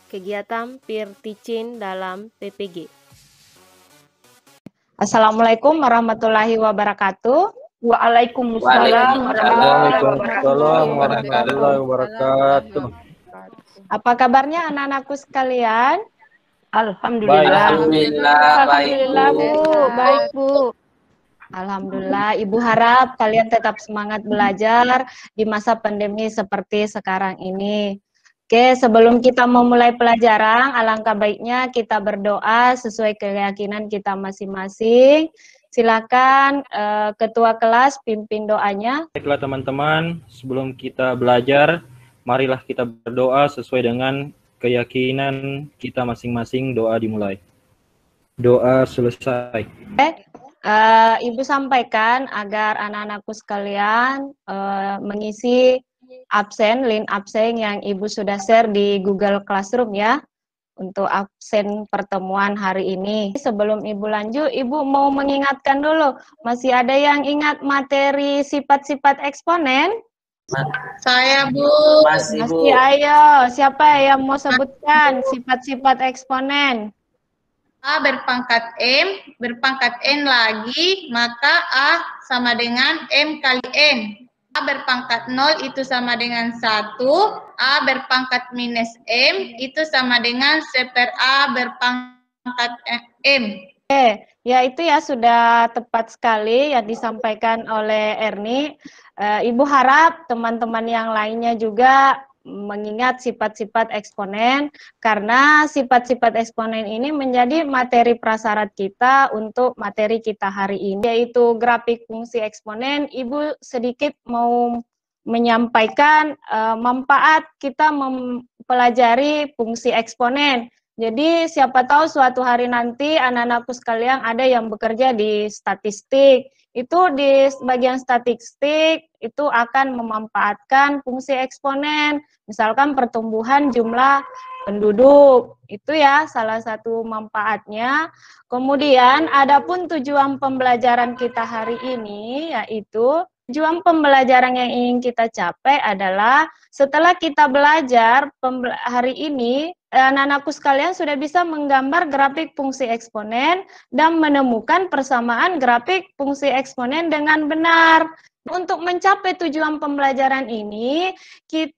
kegiatan peer teaching dalam PPG. Assalamualaikum warahmatullahi wabarakatuh. Waalaikumsalam warahmatullahi wabarakatuh. Apa kabarnya anak-anakku sekalian? Alhamdulillah. Alhamdulillah, Bu. Baik, Bu. Alhamdulillah, Ibu harap kalian tetap semangat belajar di masa pandemi seperti sekarang ini. Oke, sebelum kita memulai pelajaran, alangkah baiknya kita berdoa sesuai keyakinan kita masing-masing. Silakan ketua kelas pimpin doanya. Baiklah teman-teman, sebelum kita belajar, marilah kita berdoa sesuai dengan keyakinan kita masing-masing. Doa dimulai. Doa selesai. Ibu sampaikan agar anak-anakku sekalian mengisi absen, link absen yang Ibu sudah share di Google Classroom ya, untuk absen pertemuan hari ini. Sebelum Ibu lanjut, Ibu mau mengingatkan dulu, masih ada yang ingat materi sifat-sifat eksponen? Saya, Bu. Masih, ayo. Siapa yang mau sebutkan sifat-sifat eksponen? A berpangkat M, berpangkat N lagi, maka A sama dengan M kali N. A berpangkat 0 itu sama dengan 1, A berpangkat minus M itu sama dengan 1 per A berpangkat M. Ya itu ya sudah tepat sekali yang disampaikan oleh Erni. Ibu harap teman-teman yang lainnya juga mengingat sifat-sifat eksponen, karena sifat-sifat eksponen ini menjadi materi prasyarat kita untuk materi kita hari ini, yaitu grafik fungsi eksponen. Ibu sedikit mau menyampaikan manfaat kita mempelajari fungsi eksponen. Jadi siapa tahu suatu hari nanti anak-anakku sekalian ada yang bekerja di statistik, itu di bagian statistik itu akan memanfaatkan fungsi eksponen, misalkan pertumbuhan jumlah penduduk, itu ya salah satu manfaatnya. Kemudian adapun tujuan pembelajaran kita hari ini, yaitu tujuan pembelajaran yang ingin kita capai adalah setelah kita belajar hari ini, anak-anakku sekalian sudah bisa menggambar grafik fungsi eksponen dan menemukan persamaan grafik fungsi eksponen dengan benar. Untuk mencapai tujuan pembelajaran ini,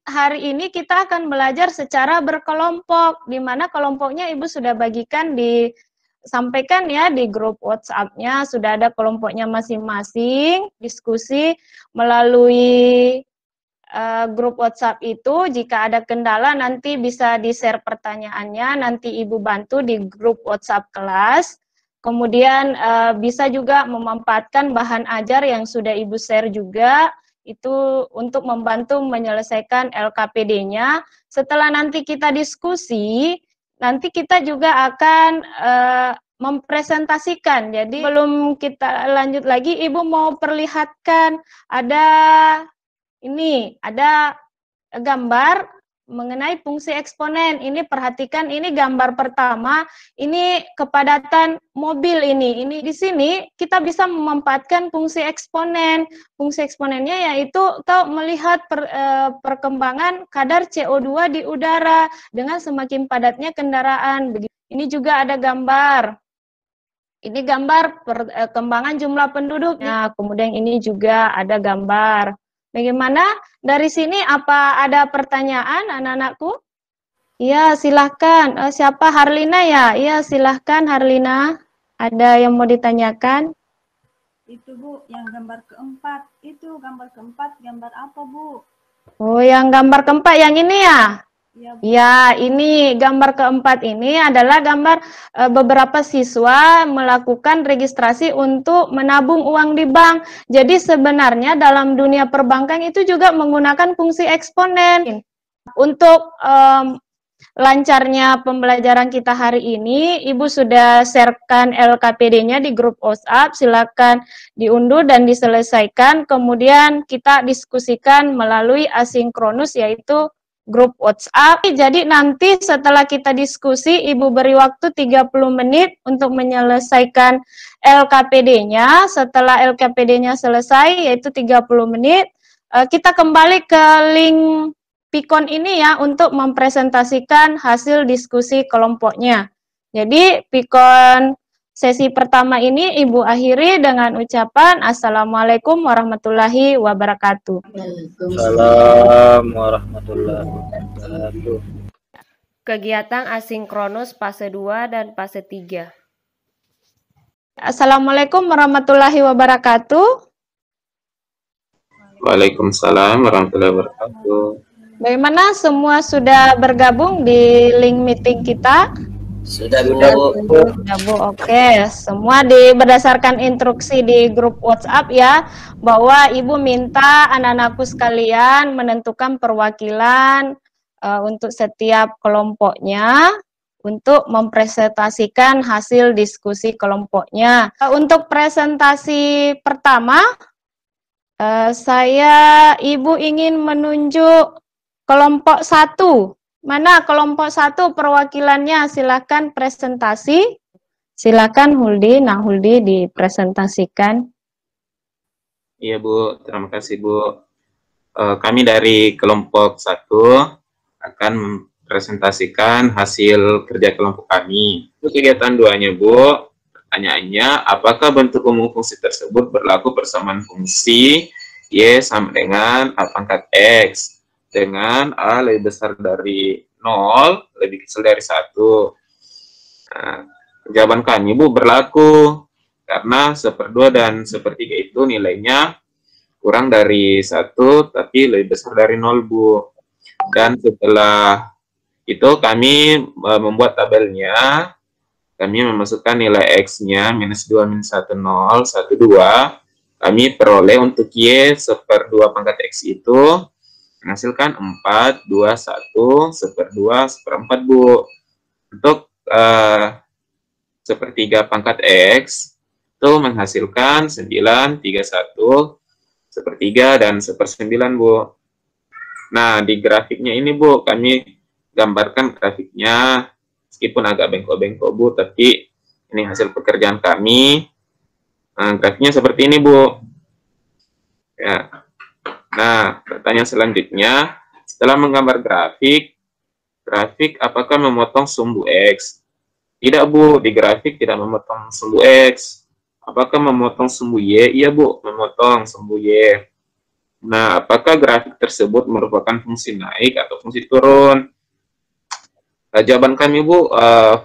hari ini kita akan belajar secara berkelompok, di mana kelompoknya Ibu sudah bagikan sampaikan ya di grup WhatsApp-nya, sudah ada kelompoknya masing-masing, diskusi melalui grup WhatsApp itu. Jika ada kendala nanti bisa di-share pertanyaannya, nanti Ibu bantu di grup WhatsApp kelas. Kemudian bisa juga memanfaatkan bahan ajar yang sudah Ibu share juga, itu untuk membantu menyelesaikan LKPD-nya. Setelah nanti kita diskusi, nanti kita juga akan mempresentasikan. Jadi belum kita lanjut lagi, Ibu mau perlihatkan ada gambar mengenai fungsi eksponen. Ini perhatikan, ini gambar pertama, ini kepadatan mobil ini di sini kita bisa memanfaatkan fungsi eksponen. Fungsi eksponennya yaitu kau melihat perkembangan kadar CO2 di udara dengan semakin padatnya kendaraan. Ini juga ada gambar. Ini gambar perkembangan jumlah penduduk. Nah, kemudian ini juga ada gambar. Bagaimana? Dari sini apa ada pertanyaan anak-anakku? Iya, silahkan. Siapa? Harlina ya? Iya, silahkan Harlina. Ada yang mau ditanyakan? Itu Bu, yang gambar keempat. Itu gambar keempat, gambar apa Bu? Oh, yang gambar keempat yang ini ya? Iya, Bu. Ya, ini gambar keempat ini adalah gambar beberapa siswa melakukan registrasi untuk menabung uang di bank. Jadi sebenarnya dalam dunia perbankan itu juga menggunakan fungsi eksponen. Untuk lancarnya pembelajaran kita hari ini, Ibu sudah sharekan LKPD-nya di grup WhatsApp, silakan diunduh dan diselesaikan. Kemudian kita diskusikan melalui asinkronus, yaitu grup WhatsApp. Jadi nanti setelah kita diskusi, Ibu beri waktu 30 menit untuk menyelesaikan LKPD-nya. Setelah LKPD-nya selesai, yaitu 30 menit, kita kembali ke link Pikon ini ya untuk mempresentasikan hasil diskusi kelompoknya. Jadi Pikon sesi pertama ini Ibu akhiri dengan ucapan Assalamualaikum warahmatullahi wabarakatuh. Assalamualaikum warahmatullahi wabarakatuh. Kegiatan asinkronus fase 2 dan fase 3. Assalamualaikum warahmatullahi wabarakatuh. Waalaikumsalam warahmatullahi wabarakatuh. Bagaimana semua sudah bergabung di link meeting kita? Sudah, Bu. Sudah, Bu. Oke, semua berdasarkan instruksi di grup WhatsApp ya, bahwa Ibu minta anak-anakku sekalian menentukan perwakilan untuk setiap kelompoknya untuk mempresentasikan hasil diskusi kelompoknya. Untuk presentasi pertama, Ibu ingin menunjuk kelompok 1. Mana kelompok 1 perwakilannya? Silakan presentasi. Silakan Huldi, Nah Huldi dipresentasikan. Iya Bu, terima kasih Bu. Kami dari kelompok 1 akan mempresentasikan hasil kerja kelompok kami. Untuk kegiatan 2-nya Bu, pertanyaannya, apakah bentuk umum fungsi tersebut berlaku persamaan fungsi Y sama dengan A pangkat X dengan A lebih besar dari 0, lebih kecil dari 1. Nah, jawaban kami Bu berlaku karena 1/2 dan 1/3 itu nilainya kurang dari 1 tapi lebih besar dari 0 Bu. Dan setelah itu kami membuat tabelnya. Kami memasukkan nilai X-nya -2, -1, 0, 1, 2. Kami peroleh untuk Y 1/2 pangkat X itu menghasilkan 4, 2, 1, 1/2, 1/4 Bu. Untuk 1/3 pangkat X itu menghasilkan 9, 3, 1, 1/3, dan 1/9 Bu. Nah, di grafiknya ini Bu, kami gambarkan grafiknya, meskipun agak bengkok-bengkok Bu, tapi ini hasil pekerjaan kami. Nah, grafiknya seperti ini Bu. Ya. Nah, pertanyaan selanjutnya, setelah menggambar grafik apakah memotong sumbu X? Tidak Bu, di grafik tidak memotong sumbu X. Apakah memotong sumbu Y? Iya Bu, memotong sumbu Y. Nah, apakah grafik tersebut merupakan fungsi naik atau fungsi turun? Jawaban kami Bu,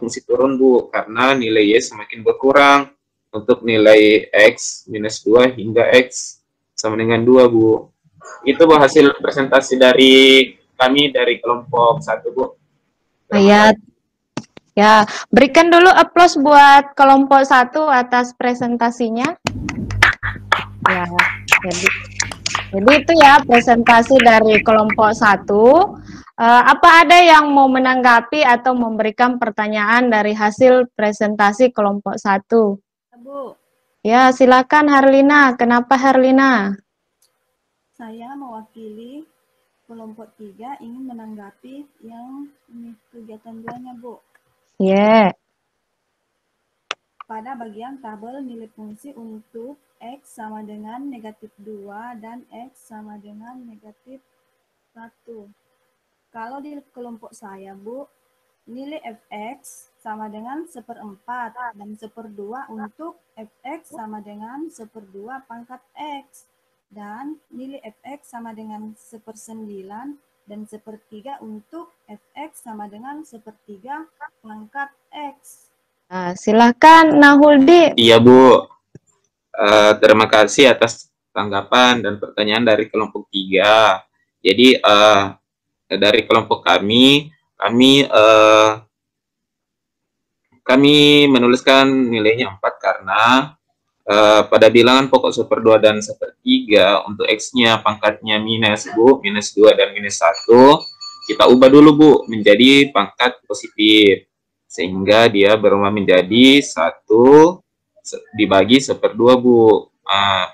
fungsi turun Bu, karena nilai Y semakin berkurang untuk nilai X -2 hingga X sama dengan 2 Bu. Itu Bu hasil presentasi dari kami dari kelompok 1 Bu. Ya, berikan dulu aplaus buat kelompok 1 atas presentasinya. Ya, jadi itu ya presentasi dari kelompok 1. Apa ada yang mau menanggapi atau memberikan pertanyaan dari hasil presentasi kelompok 1? Bu, Ya, silakan Herlina. Kenapa Herlina? saya mewakili kelompok 3 ingin menanggapi yang ini kegiatan 2-nya, Bu. Yeah. Pada bagian tabel nilai fungsi untuk X sama dengan -2 dan X sama dengan -1. Kalau di kelompok saya, Bu, nilai fx sama dengan 1/4 dan 1/2 untuk fx sama dengan 1/2 pangkat x. Dan nilai fx sama dengan 1/9 dan 1/3 untuk fx sama dengan 1/3 pangkat x. Silakan Nahuldi. Iya Bu, terima kasih atas tanggapan dan pertanyaan dari kelompok 3. Jadi dari kelompok kami menuliskan nilainya 4 karena pada bilangan pokok 1/2 dan 1/3 untuk X-nya pangkatnya minus Bu, -2 dan -1, kita ubah dulu Bu menjadi pangkat positif. Sehingga dia berubah menjadi 1 dibagi 1/2 Bu,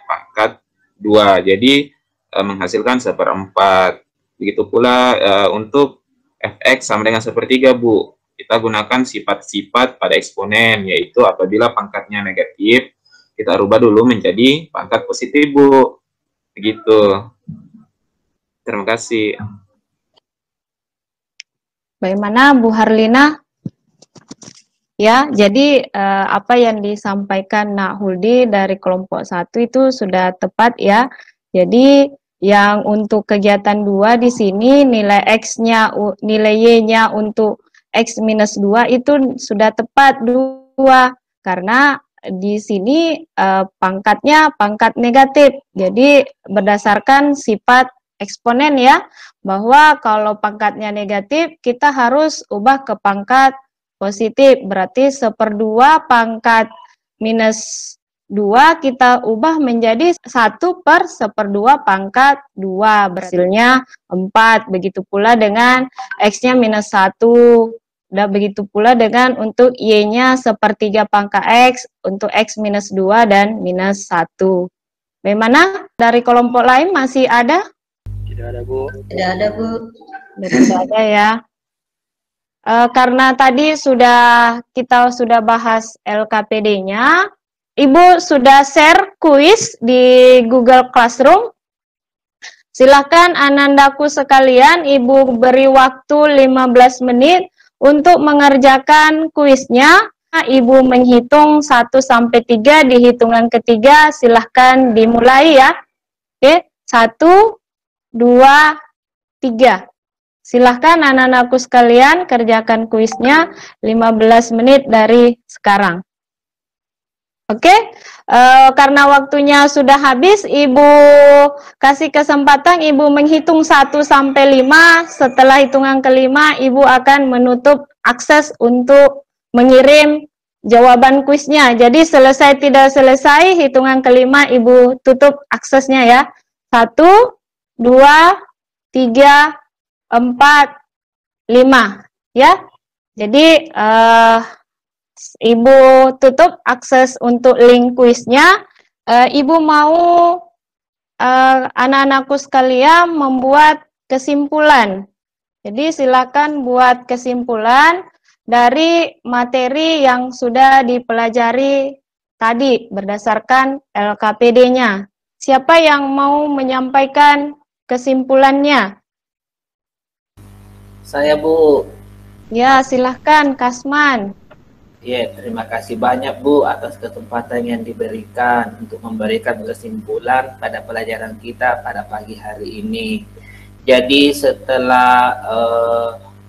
pangkat 2. Jadi menghasilkan 1/4. Begitu pula untuk fx sama dengan 1/3 Bu. Kita gunakan sifat-sifat pada eksponen, yaitu apabila pangkatnya negatif, kita rubah dulu menjadi pangkat positif Bu. Begitu. Terima kasih. Bagaimana Bu Harlina? Ya, jadi apa yang disampaikan Nak Huldi dari kelompok 1 itu sudah tepat ya. Jadi yang untuk kegiatan 2 di sini nilai X-nya, nilai Y-nya untuk X minus 2 itu sudah tepat 2. Karena di sini pangkatnya pangkat negatif. Jadi berdasarkan sifat eksponen ya, bahwa kalau pangkatnya negatif kita harus ubah ke pangkat positif, berarti 1/2 pangkat minus 2 kita ubah menjadi 1/1/2 pangkat 2, hasilnya 4. Begitu pula dengan X-nya minus 1, dan begitu pula dengan untuk Y-nya 1/3 pangkat X, untuk X minus 2 dan minus 1. Bagaimana? Dari kelompok lain masih ada? Tidak ada, Bu. Tidak ada, Bu. Tidak ada ya. Karena tadi kita sudah bahas LKPD-nya, Ibu sudah share kuis di Google Classroom. Silakan Anandaku sekalian, Ibu beri waktu 15 menit untuk mengerjakan kuisnya. Ibu menghitung 1 sampai 3, di hitungan ketiga silahkan dimulai ya. Oke, 1, 2, 3. Silahkan anak-anakku sekalian kerjakan kuisnya 15 menit dari sekarang. Oke, karena waktunya sudah habis, Ibu kasih kesempatan Ibu menghitung 1 sampai 5. Setelah hitungan kelima, Ibu akan menutup akses untuk mengirim jawaban kuisnya. Jadi selesai tidak selesai, hitungan kelima Ibu tutup aksesnya ya. 1, 2, 3, 4, 5 ya. Jadi Ibu tutup akses untuk link kuisnya. Ibu mau anak-anakku sekalian membuat kesimpulan. Jadi silakan buat kesimpulan dari materi yang sudah dipelajari tadi berdasarkan LKPD-nya. Siapa yang mau menyampaikan kesimpulannya? Saya, Bu. Ya, silahkan Kasman. Ya, terima kasih banyak, Bu, atas kesempatan yang diberikan untuk memberikan kesimpulan pada pelajaran kita pada pagi hari ini. Jadi setelah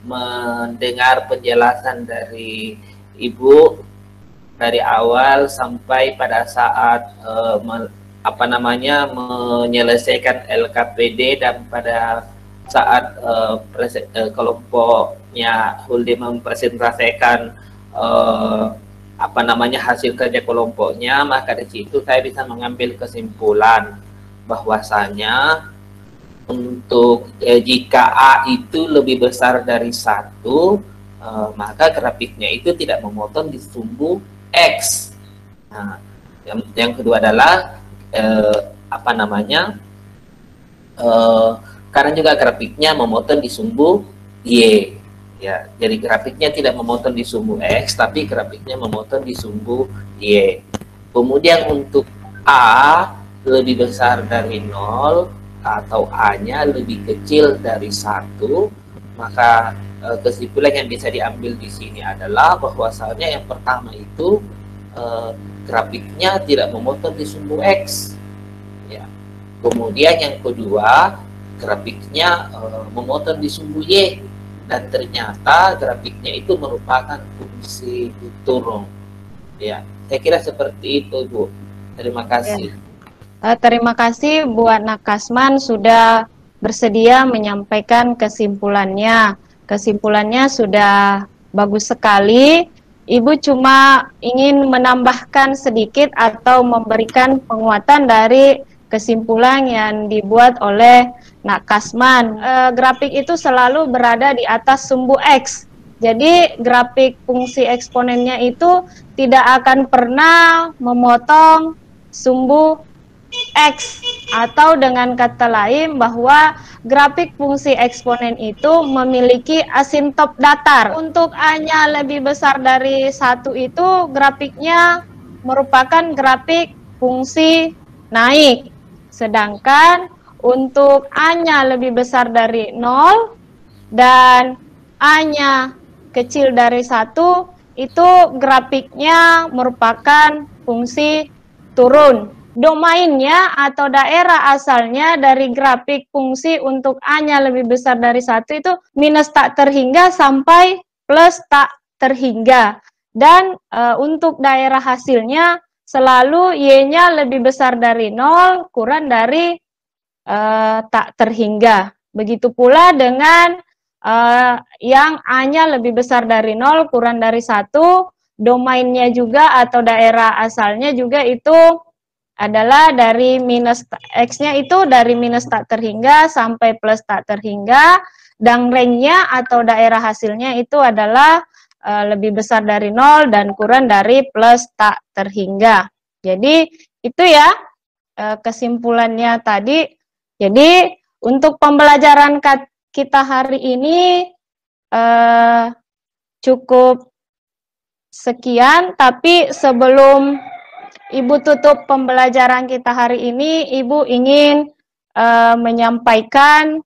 mendengar penjelasan dari Ibu dari awal sampai pada saat menyelesaikan LKPD, dan pada saat kelompoknya Huldi mempresentasikan hasil kerja kelompoknya, maka di situ saya bisa mengambil kesimpulan bahwasanya untuk jika A itu lebih besar dari 1, maka grafiknya itu tidak memotong di sumbu X. Nah, yang kedua adalah karena juga grafiknya memotong di sumbu Y. Ya, jadi grafiknya tidak memotong di sumbu X, tapi grafiknya memotong di sumbu Y. Kemudian untuk A lebih besar dari 0 atau A-nya lebih kecil dari 1, maka kesimpulan yang bisa diambil di sini adalah bahwasanya yang pertama itu grafiknya tidak memotong di sumbu X. Ya. Kemudian yang kedua, grafiknya memotong di sumbu Y, dan ternyata grafiknya itu merupakan fungsi turun. Ya, saya kira seperti itu, Bu. Terima kasih. Ya. Terima kasih buat Nak Kasman sudah bersedia menyampaikan kesimpulannya. Kesimpulannya sudah bagus sekali. Ibu cuma ingin menambahkan sedikit atau memberikan penguatan dari kesimpulan yang dibuat oleh Nak Kasman. Grafik itu selalu berada di atas sumbu X. Jadi grafik fungsi eksponennya itu tidak akan pernah memotong sumbu X, atau dengan kata lain bahwa grafik fungsi eksponen itu memiliki asintop datar. Untuk A-nya lebih besar dari 1 itu grafiknya merupakan grafik fungsi naik. Sedangkan untuk A-nya lebih besar dari 0 dan A-nya kecil dari 1, itu grafiknya merupakan fungsi turun. Domainnya atau daerah asalnya dari grafik fungsi untuk A-nya lebih besar dari 1 itu minus tak terhingga sampai plus tak terhingga. Dan untuk daerah hasilnya selalu Y-nya lebih besar dari 0 kurang dari tak terhingga. Begitu pula dengan yang A-nya lebih besar dari 0 kurang dari 1, domainnya juga atau daerah asalnya juga itu adalah dari minus X-nya itu dari minus tak terhingga sampai plus tak terhingga, dan range-nya atau daerah hasilnya itu adalah lebih besar dari 0 dan kurang dari plus tak terhingga. Jadi itu ya kesimpulannya tadi. Jadi untuk pembelajaran kita hari ini cukup sekian, tapi sebelum Ibu tutup pembelajaran kita hari ini, Ibu ingin menyampaikan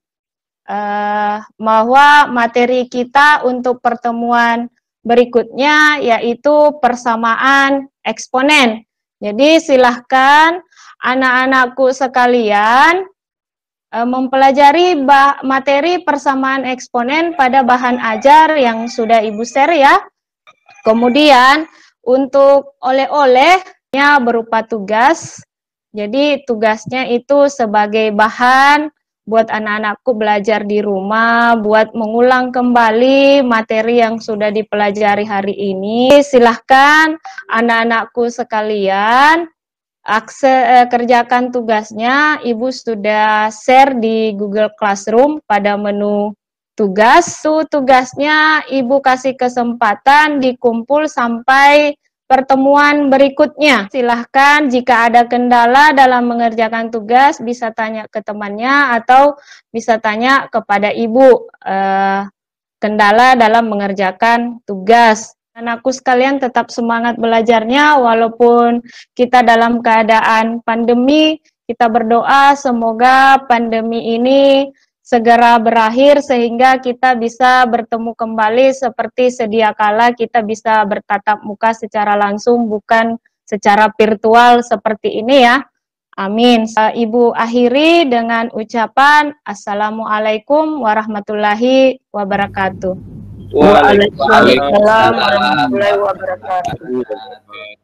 bahwa materi kita untuk pertemuan berikutnya yaitu persamaan eksponen. Jadi silahkan anak-anakku sekalian mempelajari materi persamaan eksponen pada bahan ajar yang sudah Ibu share ya. Kemudian untuk oleh-olehnya berupa tugas. Jadi tugasnya itu sebagai bahan buat anak-anakku belajar di rumah, buat mengulang kembali materi yang sudah dipelajari hari ini. Silahkan anak-anakku sekalian kerjakan tugasnya. Ibu sudah share di Google Classroom pada menu tugas. Tugasnya Ibu kasih kesempatan dikumpul sampai pertemuan berikutnya. Silahkan jika ada kendala dalam mengerjakan tugas bisa tanya ke temannya atau bisa tanya kepada Ibu kendala dalam mengerjakan tugas. Anakku sekalian tetap semangat belajarnya walaupun kita dalam keadaan pandemi. Kita berdoa semoga pandemi ini segera berakhir sehingga kita bisa bertemu kembali seperti sedia kala kita bisa bertatap muka secara langsung bukan secara virtual seperti ini ya. Amin. Ibu akhiri dengan ucapan Assalamualaikum warahmatullahi wabarakatuh. Waalaikumsalam warahmatullahi wabarakatuh.